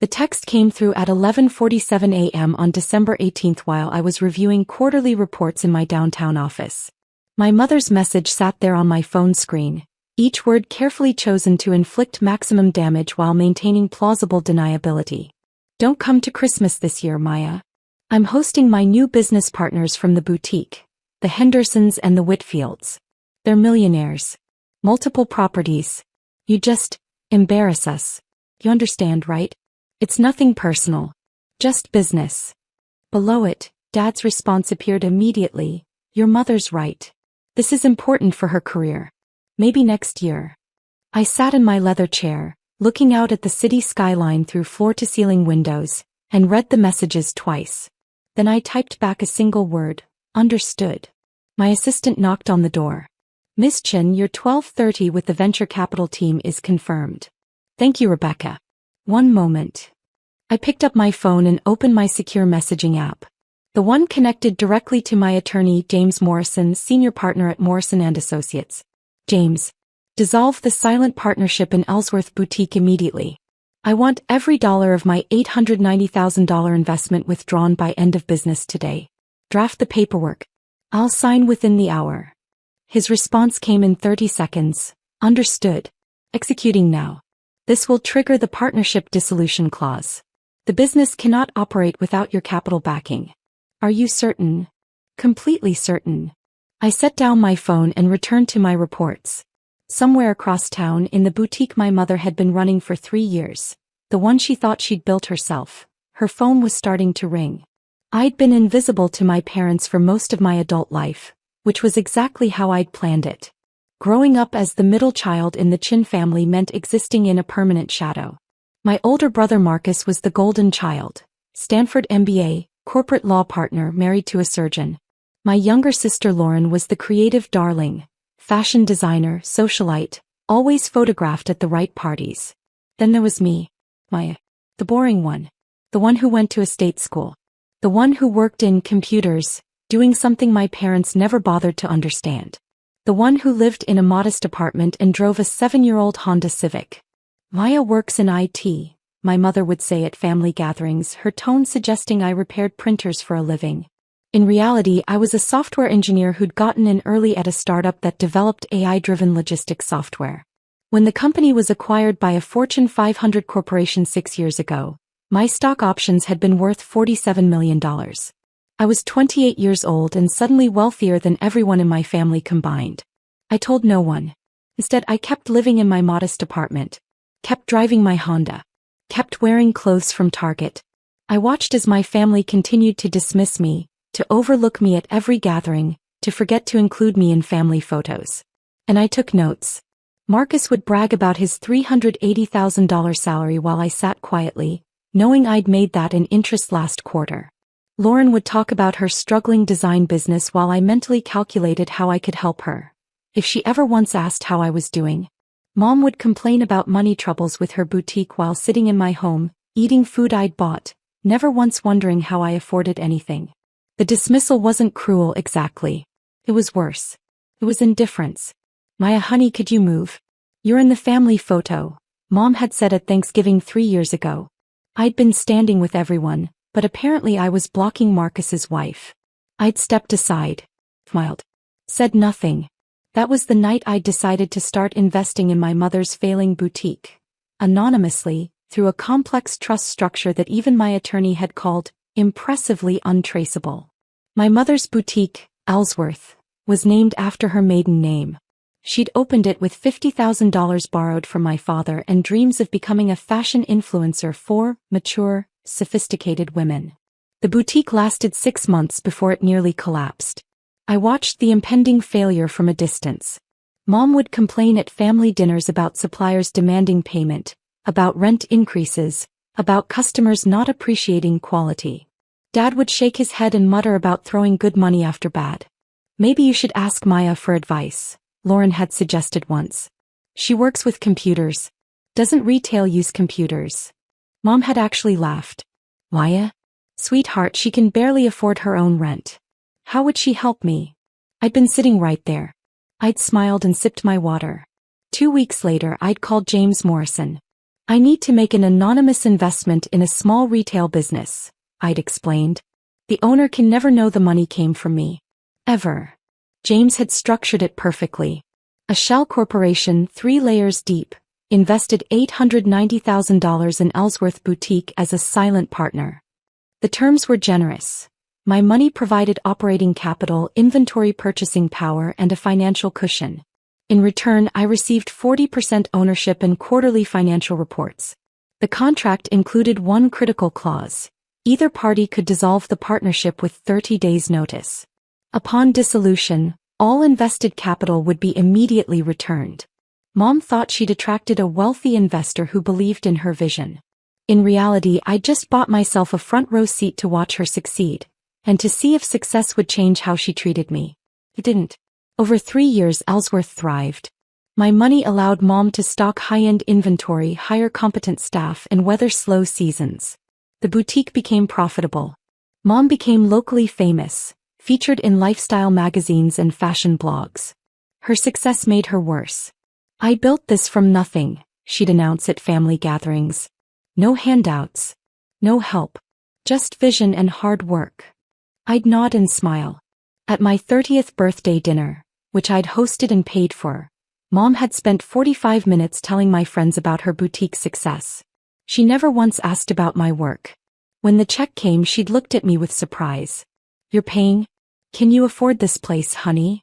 The text came through at 11:47 a.m. on December 18th while I was reviewing quarterly reports in my downtown office. My mother's message sat there on my phone screen, each word carefully chosen to inflict maximum damage while maintaining plausible deniability. Don't come to Christmas this year, Maya. I'm hosting my new business partners from the boutique, the Hendersons and the Whitfields. They're millionaires. Multiple properties. You just embarrass us. You understand, right? It's nothing personal. Just business. Below it, Dad's response appeared immediately. Your mother's right. This is important for her career. Maybe next year. I sat in my leather chair, looking out at the city skyline through floor-to-ceiling windows, and read the messages twice. Then I typed back a single word, understood. My assistant knocked on the door. Miss Chen, your 12:30 with the venture capital team is confirmed. Thank you, Rebecca. One moment. I picked up my phone and opened my secure messaging app. The one connected directly to my attorney, James Morrison, senior partner at Morrison & Associates. James. Dissolve the silent partnership in Ellsworth Boutique immediately. I want every dollar of my $890,000 investment withdrawn by end of business today. Draft the paperwork. I'll sign within the hour. His response came in 30 seconds. Understood. Executing now. This will trigger the partnership dissolution clause. The business cannot operate without your capital backing. Are you certain? Completely certain. I set down my phone and returned to my reports. Somewhere across town in the boutique my mother had been running for 3 years, the one she thought she'd built herself, her phone was starting to ring. I'd been invisible to my parents for most of my adult life, which was exactly how I'd planned it. Growing up as the middle child in the Chen family meant existing in a permanent shadow. My older brother Marcus was the golden child, Stanford MBA, corporate law partner married to a surgeon. My younger sister Lauren was the creative darling, fashion designer, socialite, always photographed at the right parties. Then there was me, Maya, the boring one, the one who went to a state school, the one who worked in computers, doing something my parents never bothered to understand. The one who lived in a modest apartment and drove a 7-year-old Honda Civic. Maya works in IT, my mother would say at family gatherings, her tone suggesting I repaired printers for a living. In reality, I was a software engineer who'd gotten in early at a startup that developed AI-driven logistics software. When the company was acquired by a Fortune 500 corporation 6 years ago, my stock options had been worth $47 million. I was 28 years old and suddenly wealthier than everyone in my family combined. I told no one. Instead, I kept living in my modest apartment, kept driving my Honda, kept wearing clothes from Target. I watched as my family continued to dismiss me, to overlook me at every gathering, to forget to include me in family photos. And I took notes. Marcus would brag about his $380,000 salary while I sat quietly, knowing I'd made that in interest last quarter. Lauren would talk about her struggling design business while I mentally calculated how I could help her. If she ever once asked how I was doing. Mom would complain about money troubles with her boutique while sitting in my home, eating food I'd bought, never once wondering how I afforded anything. The dismissal wasn't cruel exactly. It was worse. It was indifference. Maya, honey, could you move? You're in the family photo, Mom had said at Thanksgiving 3 years ago. I'd been standing with everyone, but apparently I was blocking Marcus's wife. I'd stepped aside, smiled, said nothing. That was the night I'd decided to start investing in my mother's failing boutique. Anonymously, through a complex trust structure that even my attorney had called impressively untraceable. My mother's boutique, Ellsworth, was named after her maiden name. She'd opened it with $50,000 borrowed from my father and dreams of becoming a fashion influencer for mature, sophisticated women. The boutique lasted 6 months before it nearly collapsed. I watched the impending failure from a distance. Mom would complain at family dinners about suppliers demanding payment, about rent increases, about customers not appreciating quality. Dad would shake his head and mutter about throwing good money after bad. Maybe you should ask Maya for advice, Lauren had suggested once. She works with computers. Doesn't retail use computers? Mom had actually laughed. Maya? Sweetheart, she can barely afford her own rent. How would she help me? I'd been sitting right there. I'd smiled and sipped my water. 2 weeks later, I'd called James Morrison. I need to make an anonymous investment in a small retail business, I'd explained. The owner can never know the money came from me. Ever. James had structured it perfectly. A shell corporation 3 layers deep, invested $890,000 in Ellsworth Boutique as a silent partner. The terms were generous. My money provided operating capital, inventory purchasing power, and a financial cushion. In return, I received 40% ownership and quarterly financial reports. The contract included one critical clause. Either party could dissolve the partnership with 30 days' notice. Upon dissolution, all invested capital would be immediately returned. Mom thought she'd attracted a wealthy investor who believed in her vision. In reality, I just bought myself a front-row seat to watch her succeed, and to see if success would change how she treated me. It didn't. Over 3 years, Ellsworth thrived. My money allowed Mom to stock high-end inventory, hire competent staff, and weather slow seasons. The boutique became profitable. Mom became locally famous, featured in lifestyle magazines and fashion blogs. Her success made her worse. I built this from nothing, she'd announce at family gatherings. No handouts. No help. Just vision and hard work. I'd nod and smile. At my 30th birthday dinner, which I'd hosted and paid for, Mom had spent 45 minutes telling my friends about her boutique success. She never once asked about my work. When the check came, she'd looked at me with surprise. "You're paying? Can you afford this place, honey?"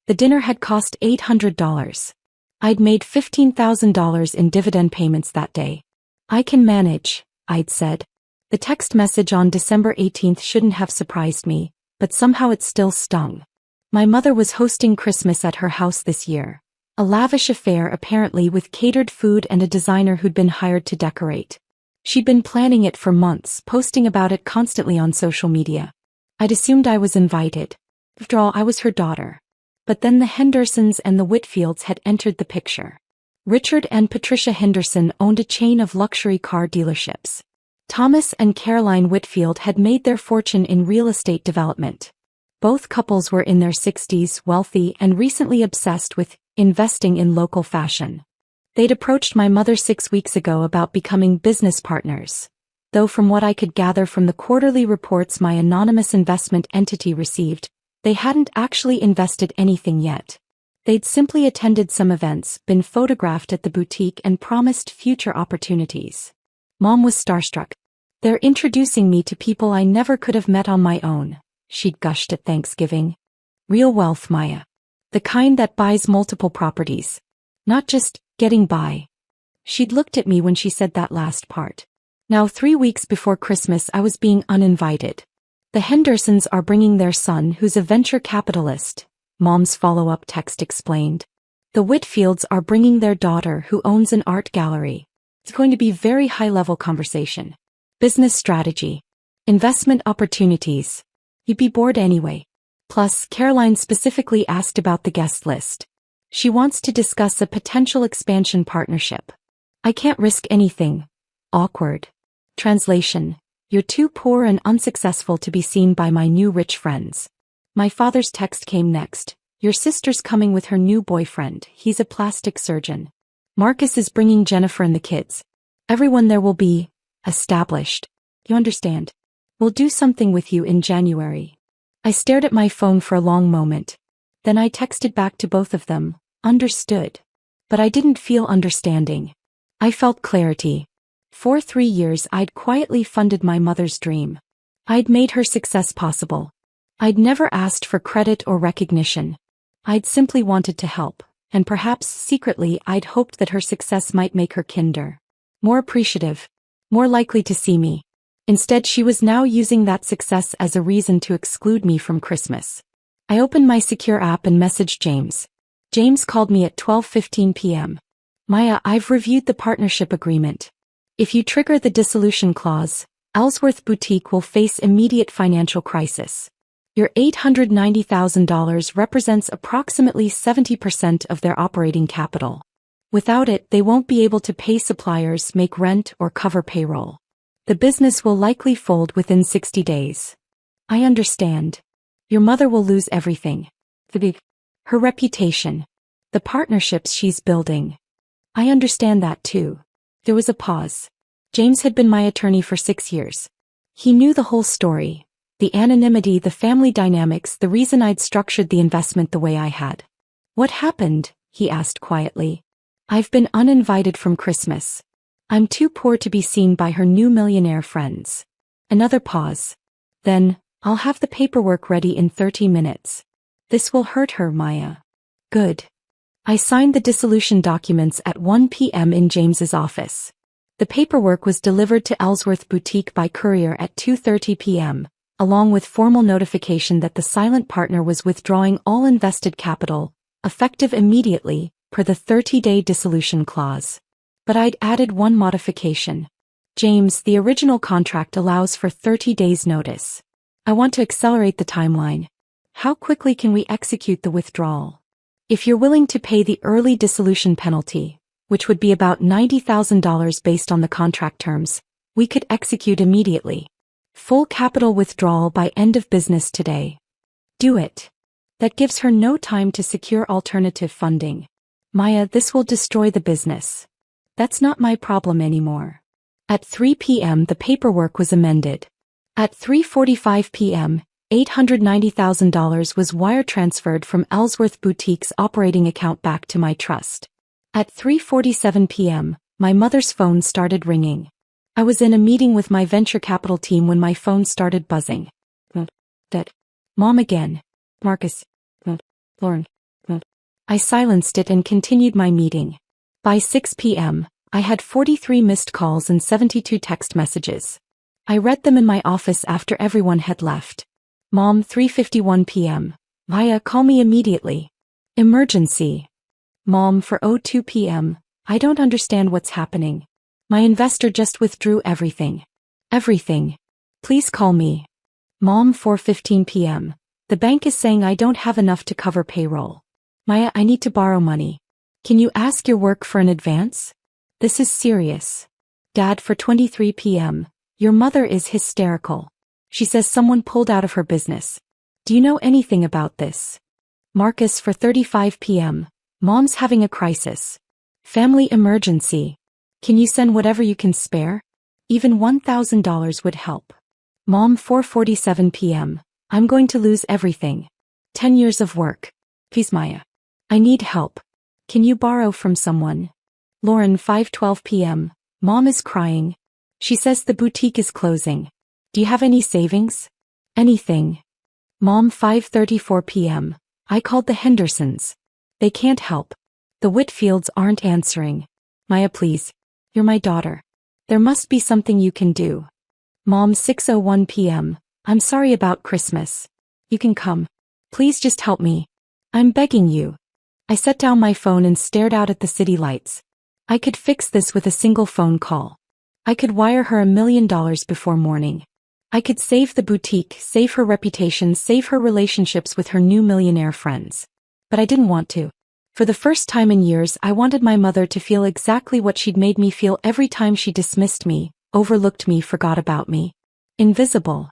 The dinner had cost $800. I'd made $15,000 in dividend payments that day. "I can manage," I'd said. The text message on December 18th shouldn't have surprised me, but somehow it still stung. My mother was hosting Christmas at her house this year. A lavish affair apparently, with catered food and a designer who'd been hired to decorate. She'd been planning it for months, posting about it constantly on social media. I'd assumed I was invited. After all, I was her daughter. But then the Hendersons and the Whitfields had entered the picture. Richard and Patricia Henderson owned a chain of luxury car dealerships. Thomas and Caroline Whitfield had made their fortune in real estate development. Both couples were in their 60s, wealthy, and recently obsessed with investing in local fashion. They'd approached my mother 6 weeks ago about becoming business partners, though from what I could gather from the quarterly reports my anonymous investment entity received, they hadn't actually invested anything yet. They'd simply attended some events, been photographed at the boutique, and promised future opportunities. Mom was starstruck. "They're introducing me to people I never could have met on my own," she'd gushed at Thanksgiving. "Real wealth, Maya. The kind that buys multiple properties. Not just getting by." She'd looked at me when she said that last part. Now 3 weeks before Christmas, I was being uninvited. "The Hendersons are bringing their son, who's a venture capitalist," Mom's follow-up text explained. "The Whitfields are bringing their daughter, who owns an art gallery. It's going to be very high-level conversation. Business strategy. Investment opportunities. You'd be bored anyway. Plus, Caroline specifically asked about the guest list. She wants to discuss a potential expansion partnership. I can't risk anything." Awkward. Translation: "You're too poor and unsuccessful to be seen by my new rich friends." My father's text came next. "Your sister's coming with her new boyfriend. He's a plastic surgeon. Marcus is bringing Jennifer and the kids. Everyone there will be established. You understand? We'll do something with you in January." I stared at my phone for a long moment. Then I texted back to both of them, "Understood." But I didn't feel understanding. I felt clarity. For 3 years I'd quietly funded my mother's dream. I'd made her success possible. I'd never asked for credit or recognition. I'd simply wanted to help, and perhaps secretly I'd hoped that her success might make her kinder more appreciative, more likely to see me. Instead, she was now using that success as a reason to exclude me from Christmas. I opened my secure app and messaged James. James called me at 12:15 p.m. "Maya, I've reviewed the partnership agreement. If you trigger the dissolution clause, Ellsworth Boutique will face immediate financial crisis. Your $890,000 represents approximately 70% of their operating capital. Without it, they won't be able to pay suppliers, make rent, or cover payroll. The business will likely fold within 60 days. I understand. Your mother will lose everything. Her reputation. The partnerships she's building. I understand that too. There was a pause. James had been my attorney for 6 years. He knew the whole story. The anonymity, the family dynamics, the reason I'd structured the investment the way I had. What happened? He asked quietly. I've been uninvited from Christmas. I'm too poor to be seen by her new millionaire friends. Another pause. Then, I'll have the paperwork ready in 30 minutes. This will hurt her, Maya. Good. I signed the dissolution documents at 1 p.m. in James's office. The paperwork was delivered to Ellsworth Boutique by courier at 2:30 p.m., along with formal notification that the silent partner was withdrawing all invested capital, effective immediately, per the 30-day dissolution clause. But I'd added one modification. James, the original contract allows for 30 days notice. I want to accelerate the timeline. How quickly can we execute the withdrawal? If you're willing to pay the early dissolution penalty, which would be about $90,000 based on the contract terms, we could execute immediately. Full capital withdrawal by end of business today. Do it. That gives her no time to secure alternative funding. Maya, this will destroy the business. That's not my problem anymore. At 3 p.m. the paperwork was amended. At 3:45 p.m., $890,000 was wire transferred from Ellsworth Boutique's operating account back to my trust. At 3:47 p.m., my mother's phone started ringing. I was in a meeting with my venture capital team when my phone started buzzing. Mom again. Marcus. Lauren. I silenced it and continued my meeting. By 6 p.m., I had 43 missed calls and 72 text messages. I read them in my office after everyone had left. Mom, 3:51 p.m. Maya, call me immediately. Emergency. Mom, 4:02 p.m. I don't understand what's happening. My investor just withdrew everything. Everything. Please call me. Mom, 4:15 p.m. The bank is saying I don't have enough to cover payroll. Maya, I need to borrow money. Can you ask your work for an advance? This is serious. Dad, 4:23 p.m. Your mother is hysterical. She says someone pulled out of her business. Do you know anything about this? Marcus, 4:35 p.m. Mom's having a crisis. Family emergency. Can you send whatever you can spare? Even $1,000 would help. Mom, 4:47 p.m. I'm going to lose everything. 10 years of work. Please, Maya. I need help. Can you borrow from someone? Lauren, 5:12 p.m. Mom is crying. She says the boutique is closing. Do you have any savings? Anything. Mom, 5:34 p.m. I called the Hendersons. They can't help. The Whitfields aren't answering. Maya, please. You're my daughter. There must be something you can do. Mom, 6:01 p.m. I'm sorry about Christmas. You can come. Please just help me. I'm begging you. I set down my phone and stared out at the city lights. I could fix this with a single phone call. I could wire her $1 million before morning. I could save the boutique, save her reputation, save her relationships with her new millionaire friends. But I didn't want to. For the first time in years, I wanted my mother to feel exactly what she'd made me feel every time she dismissed me, overlooked me, forgot about me. Invisible.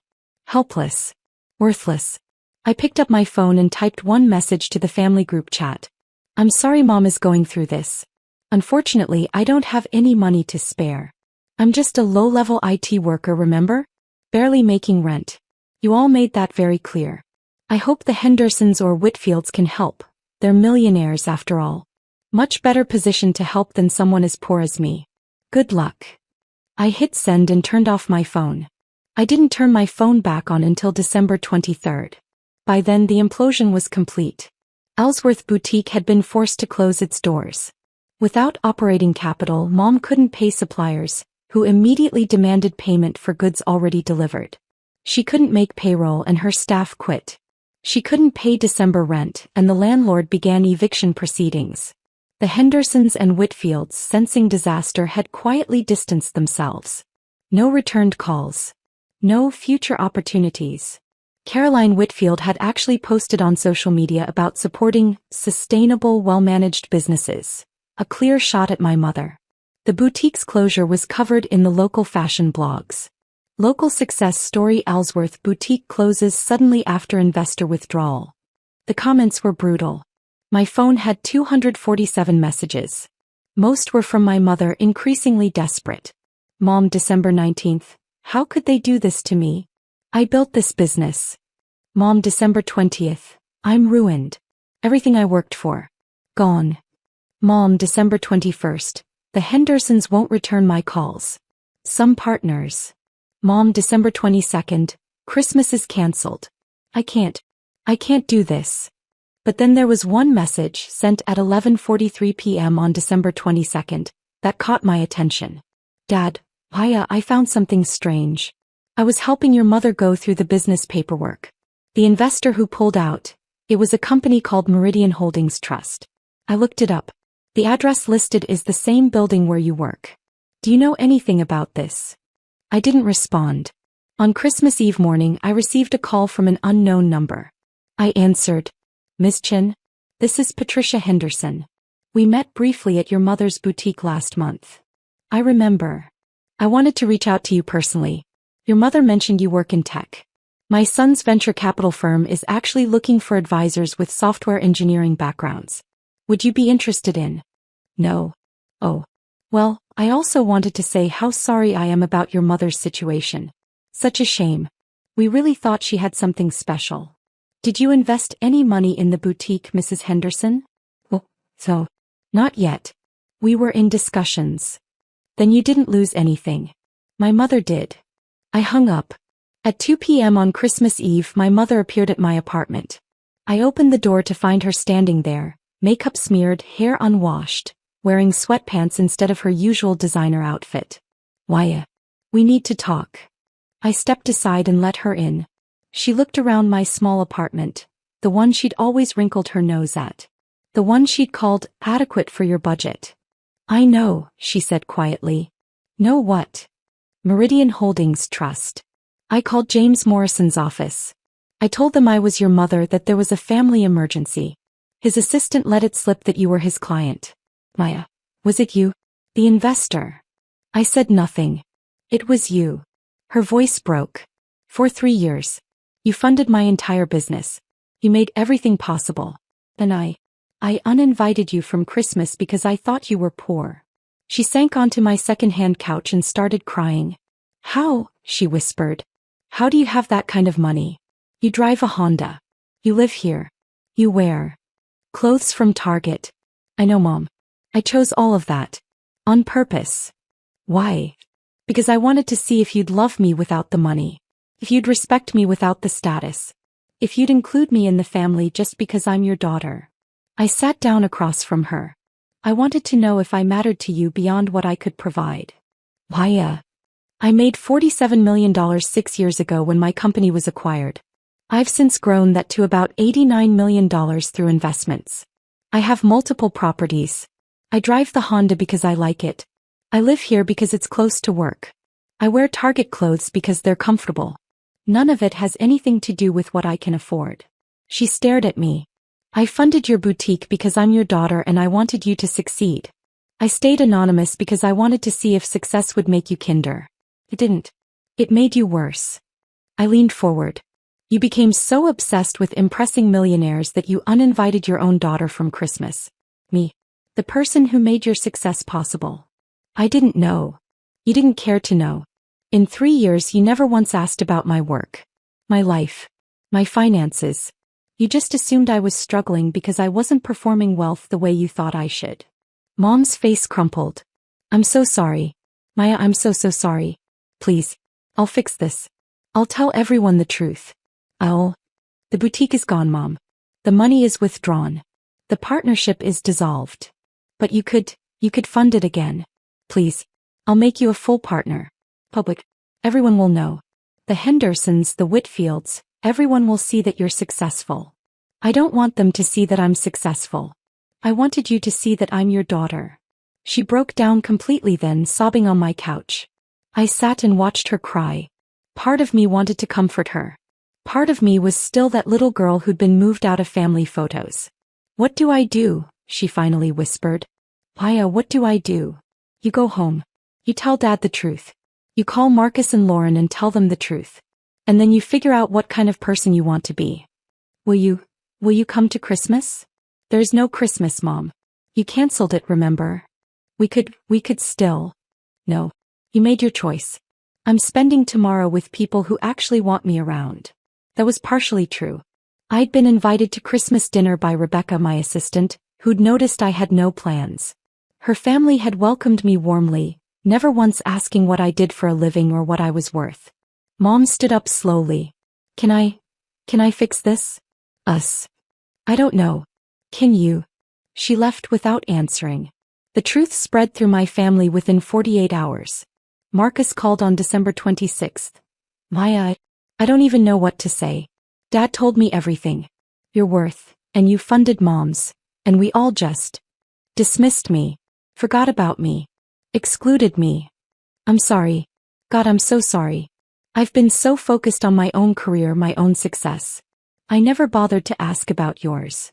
Helpless. Worthless. I picked up my phone and typed one message to the family group chat. I'm sorry Mom is going through this. Unfortunately, I don't have any money to spare. I'm just a low-level IT worker, remember? Barely making rent. You all made that very clear. I hope the Hendersons or Whitfields can help. They're millionaires after all. Much better positioned to help than someone as poor as me. Good luck. I hit send and turned off my phone. I didn't turn my phone back on until December 23rd. By then the implosion was complete. Ellsworth Boutique had been forced to close its doors. Without operating capital, Mom couldn't pay suppliers, who immediately demanded payment for goods already delivered. She couldn't make payroll and her staff quit. She couldn't pay December rent and the landlord began eviction proceedings. The Hendersons and Whitfields, sensing disaster, had quietly distanced themselves. No returned calls. No future opportunities. Caroline Whitfield had actually posted on social media about supporting sustainable, well-managed businesses. A clear shot at my mother. The boutique's closure was covered in the local fashion blogs. Local success story: Ellsworth Boutique closes suddenly after investor withdrawal. The comments were brutal. My phone had 247 messages. Most were from my mother, increasingly desperate. Mom, December 19th. How could they do this to me? I built this business. Mom, December 20th. I'm ruined. Everything I worked for. Gone. Mom, December 21st. The Hendersons won't return my calls. Some partners. Mom, December 22nd. Christmas is cancelled. I can't do this. But then there was one message sent at 11:43 p.m. on December 22nd that caught my attention. Dad, I found something strange. I was helping your mother go through the business paperwork. The investor who pulled out, it was a company called Meridian Holdings Trust. I looked it up. The address listed is the same building where you work. Do you know anything about this? I didn't respond. On Christmas Eve morning, I received a call from an unknown number. I answered. Miss Chen, this is Patricia Henderson. We met briefly at your mother's boutique last month. I remember. I wanted to reach out to you personally. Your mother mentioned you work in tech. My son's venture capital firm is actually looking for advisors with software engineering backgrounds. Would you be interested in? No. Oh. Well, I also wanted to say how sorry I am about your mother's situation. Such a shame. We really thought she had something special. Did you invest any money in the boutique, Mrs. Henderson? Oh, so. Not yet. We were in discussions. Then you didn't lose anything. My mother did. I hung up. At 2 p.m. on Christmas Eve, my mother appeared at my apartment. I opened the door to find her standing there, makeup smeared, hair unwashed, wearing sweatpants instead of her usual designer outfit. Why? We need to talk. I stepped aside and let her in. She looked around my small apartment, the one she'd always wrinkled her nose at. The one she'd called adequate for your budget. I know, she said quietly. Know what? Meridian Holdings Trust. I called James Morrison's office. I told them I was your mother, that there was a family emergency. His assistant let it slip that you were his client. Maya, was it you? The investor. I said nothing. It was you. Her voice broke. For 3 years. You funded my entire business. You made everything possible. Then I uninvited you from Christmas because I thought you were poor. She sank onto my second-hand couch and started crying. How? She whispered. How do you have that kind of money? You drive a Honda. You live here. You wear clothes from Target. I know, Mom. I chose all of that. On purpose. Why? Because I wanted to see if you'd love me without the money. If you'd respect me without the status. If you'd include me in the family just because I'm your daughter. I sat down across from her. I wanted to know if I mattered to you beyond what I could provide. Why? I made $47 million 6 years ago when my company was acquired. I've since grown that to about $89 million through investments. I have multiple properties. I drive the Honda because I like it. I live here because it's close to work. I wear Target clothes because they're comfortable. None of it has anything to do with what I can afford. She stared at me. I funded your boutique because I'm your daughter and I wanted you to succeed. I stayed anonymous because I wanted to see if success would make you kinder. It didn't. It made you worse. I leaned forward. You became so obsessed with impressing millionaires that you uninvited your own daughter from Christmas. Me. The person who made your success possible. I didn't know. You didn't care to know. In 3 years you never once asked about my work. My life. My finances. You just assumed I was struggling because I wasn't performing wealth the way you thought I should. Mom's face crumpled. I'm so sorry. Maya, I'm so sorry. Please. I'll fix this. I'll tell everyone the truth. The boutique is gone, Mom. The money is withdrawn. The partnership is dissolved. But you could fund it again. Please. I'll make you a full partner. Public. Everyone will know. The Hendersons, the Whitfields, everyone will see that you're successful. I don't want them to see that I'm successful. I wanted you to see that I'm your daughter. She broke down completely then, sobbing on my couch. I sat and watched her cry. Part of me wanted to comfort her. Part of me was still that little girl who'd been moved out of family photos. What do I do? She finally whispered. Maya, what do I do? You go home. You tell Dad the truth. You call Marcus and Lauren and tell them the truth. And then you figure out what kind of person you want to be. Will you come to Christmas? There's no Christmas, Mom. You canceled it, remember? We could still. No. You made your choice. I'm spending tomorrow with people who actually want me around. That was partially true. I'd been invited to Christmas dinner by Rebecca, my assistant, who'd noticed I had no plans. Her family had welcomed me warmly, never once asking what I did for a living or what I was worth. Mom stood up slowly. Can I fix this? Us. I don't know. Can you? She left without answering. The truth spread through my family within 48 hours. Marcus called on December 26th. Maya, I don't even know what to say. Dad told me everything. Your worth, and you funded Mom's, and we all just dismissed me, forgot about me, excluded me. I'm sorry. God, I'm so sorry. I've been so focused on my own career, my own success. I never bothered to ask about yours.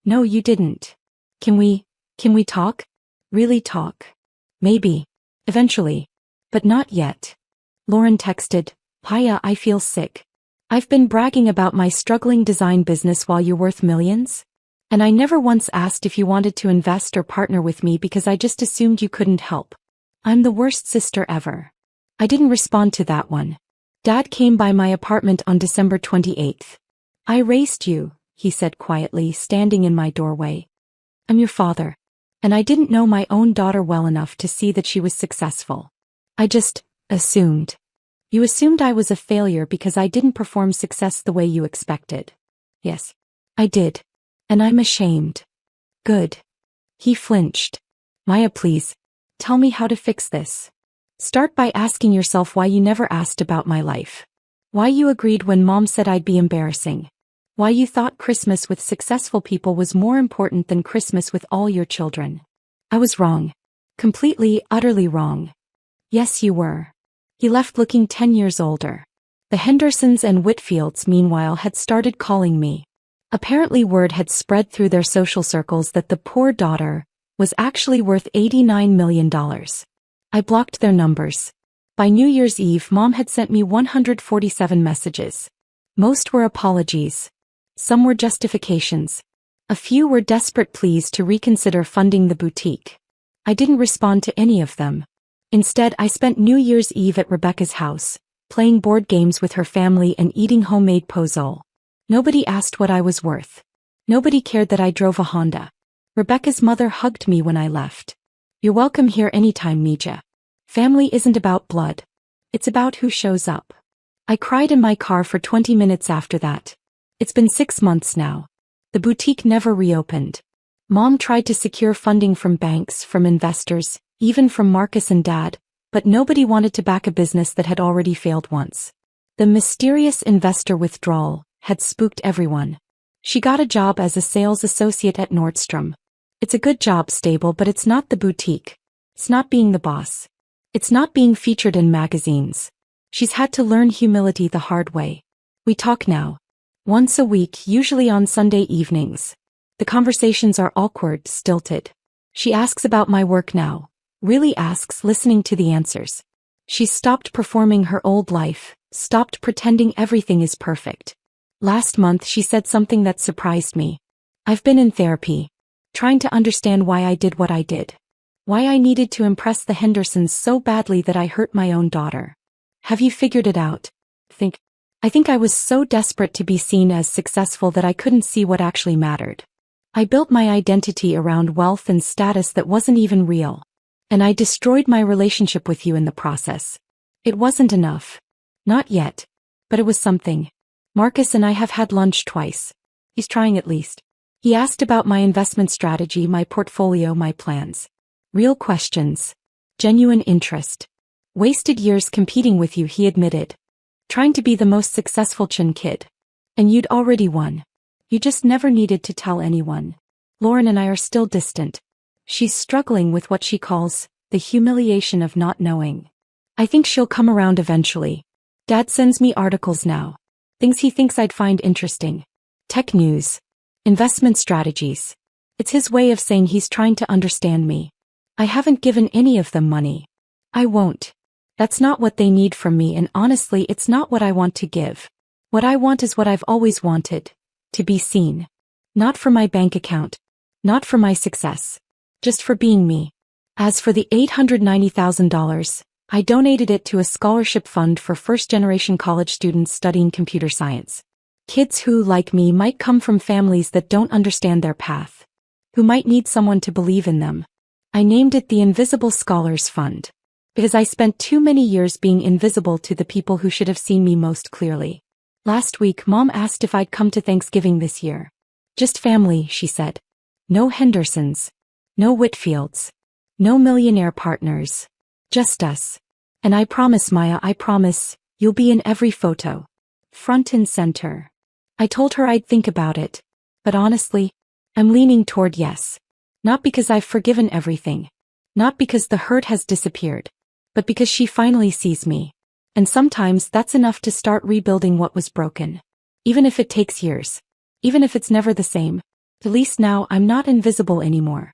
No, you didn't. Can we talk? Really talk? Maybe. Eventually. But not yet. Lauren texted, Paya, I feel sick. I've been bragging about my struggling design business while you're worth millions? And I never once asked if you wanted to invest or partner with me because I just assumed you couldn't help. I'm the worst sister ever. I didn't respond to that one. Dad came by my apartment on December 28th. I raised you, he said quietly, standing in my doorway. I'm your father. And I didn't know my own daughter well enough to see that she was successful. I just assumed. You assumed I was a failure because I didn't perform success the way you expected. Yes, I did. And I'm ashamed. Good. He flinched. Maya, please. Tell me how to fix this. Start by asking yourself why you never asked about my life. Why you agreed when Mom said I'd be embarrassing. Why you thought Christmas with successful people was more important than Christmas with all your children. I was wrong. Completely, utterly wrong. Yes, you were. He left looking 10 years older. The Hendersons and Whitfields, meanwhile, had started calling me. Apparently word had spread through their social circles that the poor daughter was actually worth $89 million. I blocked their numbers. By New Year's Eve, Mom had sent me 147 messages. Most were apologies. Some were justifications. A few were desperate pleas to reconsider funding the boutique. I didn't respond to any of them. Instead, I spent New Year's Eve at Rebecca's house, playing board games with her family and eating homemade pozole. Nobody asked what I was worth. Nobody cared that I drove a Honda. Rebecca's mother hugged me when I left. You're welcome here anytime, Mija. Family isn't about blood. It's about who shows up. I cried in my car for 20 minutes after that. It's been 6 months now. The boutique never reopened. Mom tried to secure funding from banks, from investors, even from Marcus and Dad, but nobody wanted to back a business that had already failed once. The mysterious investor withdrawal had spooked everyone. She got a job as a sales associate at Nordstrom. It's a good job, stable, but it's not the boutique. It's not being the boss. It's not being featured in magazines. She's had to learn humility the hard way. We talk now. Once a week, usually on Sunday evenings. The conversations are awkward, stilted. She asks about my work now. Really asks, listening to the answers. She's stopped performing her old life, stopped pretending everything is perfect. Last month she said something that surprised me. I've been in therapy, trying to understand why I did what I did. Why I needed to impress the Hendersons so badly that I hurt my own daughter. Have you figured it out? I think I was so desperate to be seen as successful that I couldn't see what actually mattered. I built my identity around wealth and status that wasn't even real. And I destroyed my relationship with you in the process. It wasn't enough. Not yet. But it was something. Marcus and I have had lunch twice. He's trying at least. He asked about my investment strategy, my portfolio, my plans. Real questions. Genuine interest. Wasted years competing with you, he admitted. Trying to be the most successful Chen kid. And you'd already won. You just never needed to tell anyone. Lauren and I are still distant. She's struggling with what she calls the humiliation of not knowing. I think she'll come around eventually. Dad sends me articles now. Things he thinks I'd find interesting. Tech news. Investment strategies. It's his way of saying he's trying to understand me. I haven't given any of them money. I won't. That's not what they need from me, and honestly, it's not what I want to give. What I want is what I've always wanted. To be seen. Not for my bank account. Not for my success. Just for being me. As for the $890,000, I donated it to a scholarship fund for first-generation college students studying computer science. Kids who, like me, might come from families that don't understand their path, who might need someone to believe in them. I named it the Invisible Scholars Fund, because I spent too many years being invisible to the people who should have seen me most clearly. Last week, Mom asked if I'd come to Thanksgiving this year. Just family, she said. No Hendersons. No Whitfields. No millionaire partners. Just us. And I promise, Maya, I promise, you'll be in every photo. Front and center. I told her I'd think about it. But honestly, I'm leaning toward yes. Not because I've forgiven everything. Not because the hurt has disappeared. But because she finally sees me. And sometimes that's enough to start rebuilding what was broken. Even if it takes years. Even if it's never the same. At least now I'm not invisible anymore.